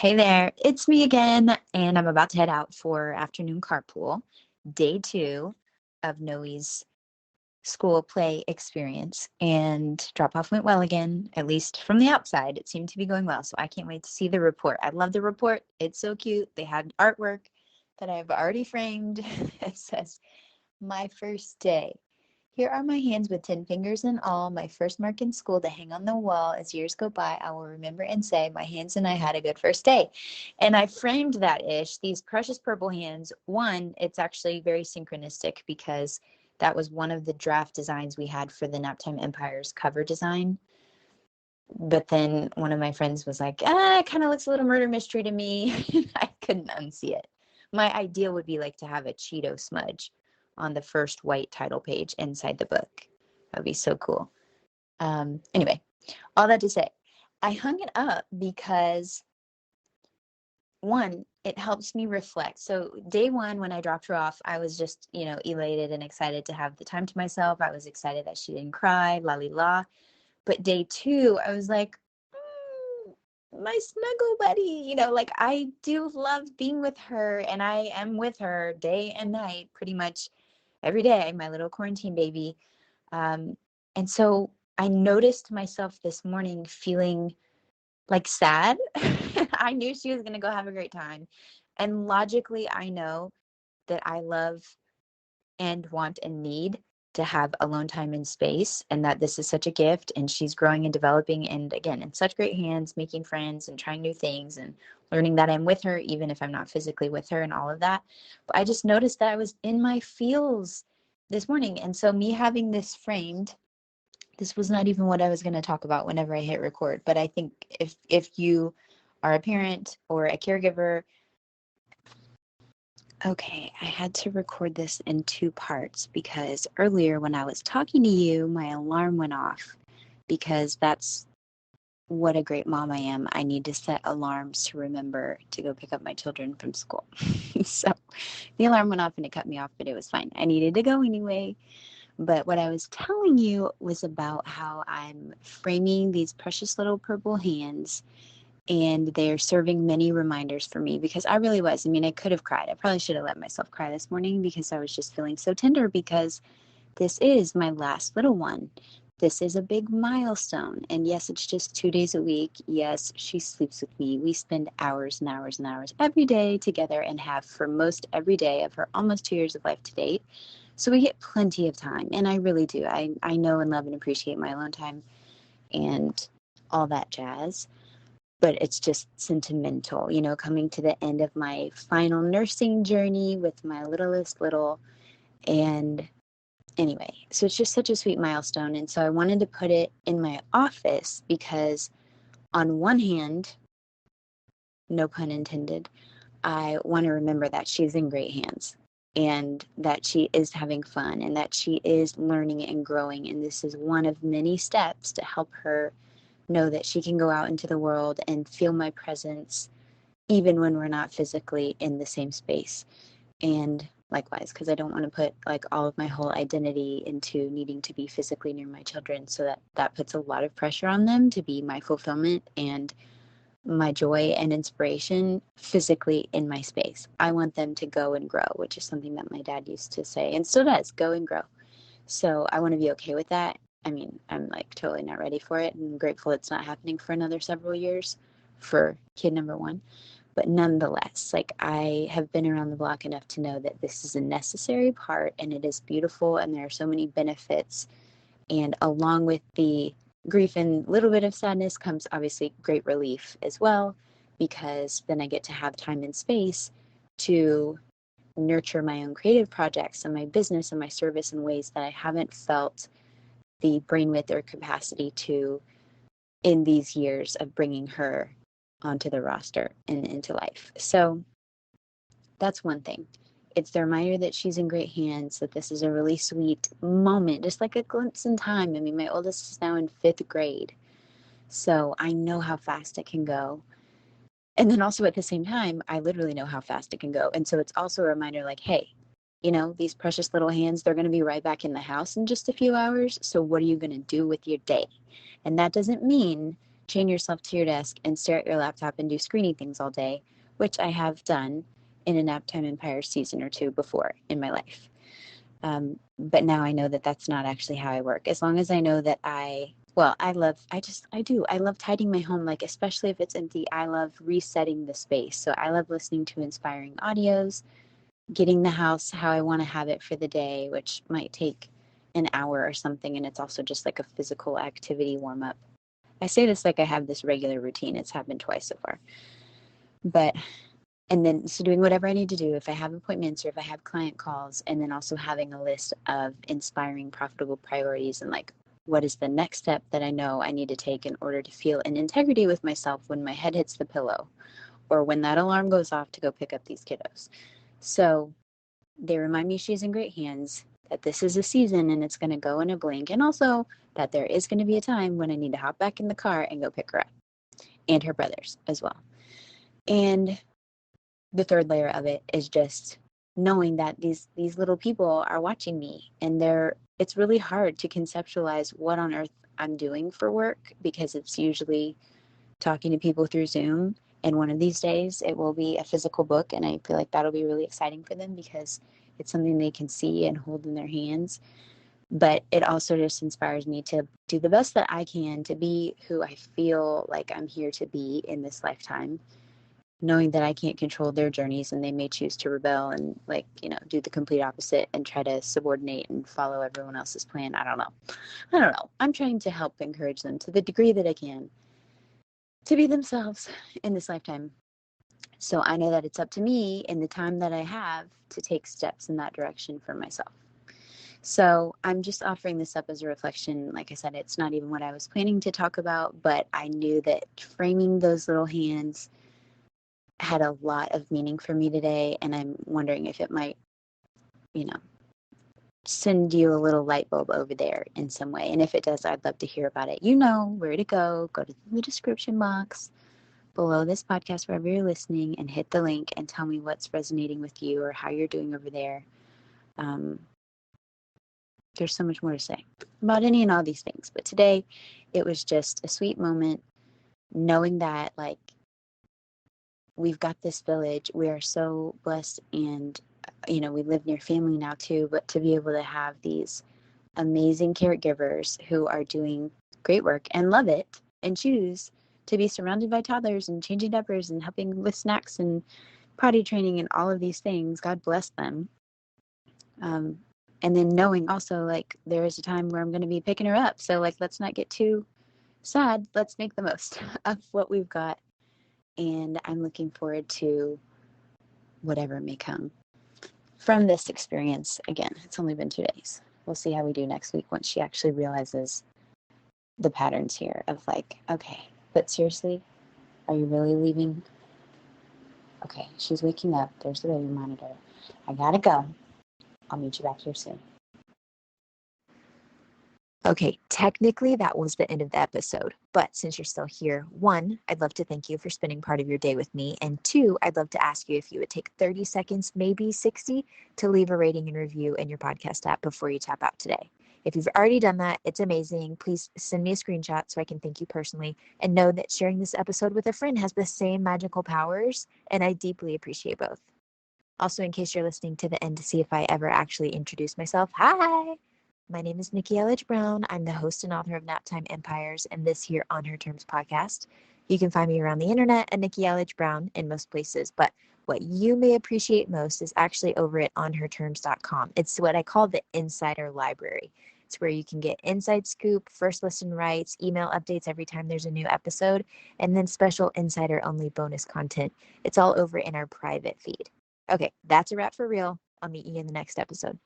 Hey there, it's me again, and I'm about to head out for afternoon carpool, day two of Noe's school play experience. And drop off went well again, at least from the outside. It seemed to be going well, so I can't wait to see the report. I love the report. It's so cute. They had artwork that I've already framed. It says, "My first day. Here are my hands with 10 fingers in all, my first mark in school to hang on the wall. As years go by, I will remember and say, my hands and I had a good first day." And I framed that ish, these precious purple hands. One, it's actually very synchronistic because that was one of the draft designs we had for the Naptime Empire's cover design. But then one of my friends was like, it kind of looks a little murder mystery to me. I couldn't unsee it. My ideal would be like to have a Cheeto smudge on the first white title page inside the book. That would be so cool. Anyway, all that to say, I hung it up because one, it helps me reflect. So day one, when I dropped her off, I was just, elated and excited to have the time to myself. I was excited that she didn't cry, la la la. But day two, I was like, my snuggle buddy, like I do love being with her, and I am with her day and night, pretty much every day, my little quarantine baby. And so I noticed myself this morning feeling like sad. I knew she was going to go have a great time. And logically, I know that I love and want and need to have alone time and space, and that this is such a gift, and she's growing and developing, and again, in such great hands, making friends and trying new things and learning that I'm with her, even if I'm not physically with her and all of that. But I just noticed that I was in my feels this morning. And so me having this framed, this was not even what I was going to talk about whenever I hit record. But I think if you are a parent or a caregiver, okay, I had to record this in two parts because earlier when I was talking to you, my alarm went off, because that's what a great mom I am. I need to set alarms to remember to go pick up my children from school. So the alarm went off and it cut me off, but it was fine. I needed to go anyway. But what I was telling you was about how I'm framing these precious little purple hands, and they're serving many reminders for me, because I really was. I mean, I could have cried. I probably should have let myself cry this morning because I was just feeling so tender, because this is my last little one. This is a big milestone. And yes, it's just 2 days a week. Yes, she sleeps with me. We spend hours and hours and hours every day together, and have for most every day of her almost 2 years of life to date. So we get plenty of time. And I really do. I know and love and appreciate my alone time and all that jazz. But it's just sentimental, coming to the end of my final nursing journey with my littlest little. And anyway, so it's just such a sweet milestone. And so I wanted to put it in my office because, on one hand, no pun intended, I want to remember that she's in great hands, and that she is having fun, and that she is learning and growing. And this is one of many steps to help her know that she can go out into the world and feel my presence, even when we're not physically in the same space. And likewise, because I don't want to put like all of my whole identity into needing to be physically near my children, so that puts a lot of pressure on them to be my fulfillment and my joy and inspiration physically in my space. I want them to go and grow, which is something that my dad used to say and still does, go and grow. So I want to be okay with that. I mean, I'm like totally not ready for it, and I'm grateful it's not happening for another several years for kid number one. But nonetheless, like, I have been around the block enough to know that this is a necessary part, and it is beautiful, and there are so many benefits. And along with the grief and little bit of sadness comes obviously great relief as well, because then I get to have time and space to nurture my own creative projects and my business and my service in ways that I haven't felt the brainwidth or capacity to in these years of bringing her onto the roster and into life. So that's one thing. It's the reminder that she's in great hands, that this is a really sweet moment, just like a glimpse in time. I mean, my oldest is now in 5th grade, so I know how fast it can go. And then also at the same time, I literally know how fast it can go. And so it's also a reminder like, hey, these precious little hands, they're going to be right back in the house in just a few hours. So what are you going to do with your day? And that doesn't mean chain yourself to your desk and stare at your laptop and do screening things all day, which I have done in a Naptime Empire season or two before in my life. But now I know that that's not actually how I work. As long as I know that I love tidying my home, like, especially if it's empty. I love resetting the space. So I love listening to inspiring audios, getting the house how I want to have it for the day, which might take an hour or something. And it's also just like a physical activity warm up. I say this like I have this regular routine. It's happened twice so far. And then so doing whatever I need to do if I have appointments or if I have client calls, and then also having a list of inspiring, profitable priorities and like, what is the next step that I know I need to take in order to feel in integrity with myself when my head hits the pillow or when that alarm goes off to go pick up these kiddos. So they remind me she's in great hands, that this is a season and it's going to go in a blink. And also that there is going to be a time when I need to hop back in the car and go pick her up, and her brothers as well. And the third layer of it is just knowing that these little people are watching me, and it's really hard to conceptualize what on earth I'm doing for work, because it's usually talking to people through Zoom. And one of these days it will be a physical book, and I feel like that'll be really exciting for them because it's something they can see and hold in their hands. But it also just inspires me to do the best that I can to be who I feel like I'm here to be in this lifetime, knowing that I can't control their journeys and they may choose to rebel and, like, do the complete opposite and try to subordinate and follow everyone else's plan. I don't know. I'm trying to help encourage them to the degree that I can to be themselves in this lifetime. So I know that it's up to me in the time that I have to take steps in that direction for myself. So I'm just offering this up as a reflection. Like I said, it's not even what I was planning to talk about, but I knew that framing those little hands had a lot of meaning for me today. And I'm wondering if it might, send you a little light bulb over there in some way. And if it does, I'd love to hear about it. You know where to go. Go to the description box below this podcast, wherever you're listening, and hit the link and tell me what's resonating with you or how you're doing over there. There's so much more to say about any and all these things. But today it was just a sweet moment knowing that, like, we've got this village. We are so blessed, and we live near family now too, but to be able to have these amazing caregivers who are doing great work and love it and choose to be surrounded by toddlers and changing diapers and helping with snacks and potty training and all of these things. God bless them. And then knowing also, like, there is a time where I'm going to be picking her up. So, like, let's not get too sad. Let's make the most of what we've got. And I'm looking forward to whatever may come from this experience. Again, it's only been 2 days. We'll see how we do next week once she actually realizes the patterns here of, like, okay, but seriously, are you really leaving? Okay, she's waking up. There's the baby monitor. I gotta go. I'll meet you back here soon. Okay, technically that was the end of the episode, but since you're still here, 1, I'd love to thank you for spending part of your day with me, and 2, I'd love to ask you if you would take 30 seconds, maybe 60, to leave a rating and review in your podcast app before you tap out today. If you've already done that, it's amazing. Please send me a screenshot so I can thank you personally, and know that sharing this episode with a friend has the same magical powers, and I deeply appreciate both. Also, in case you're listening to the end to see if I ever actually introduce myself, hi! My name is Nikki Elledge Brown. I'm the host and author of Naptime Empires and this here On Her Terms podcast. You can find me around the internet at Nikki Elledge Brown in most places, but what you may appreciate most is actually over at onherterms.com. It's what I call the insider library. It's where you can get inside scoop, first listen rights, email updates every time there's a new episode, and then special insider only bonus content. It's all over in our private feed. Okay, that's a wrap for real. I'll meet you in the next episode.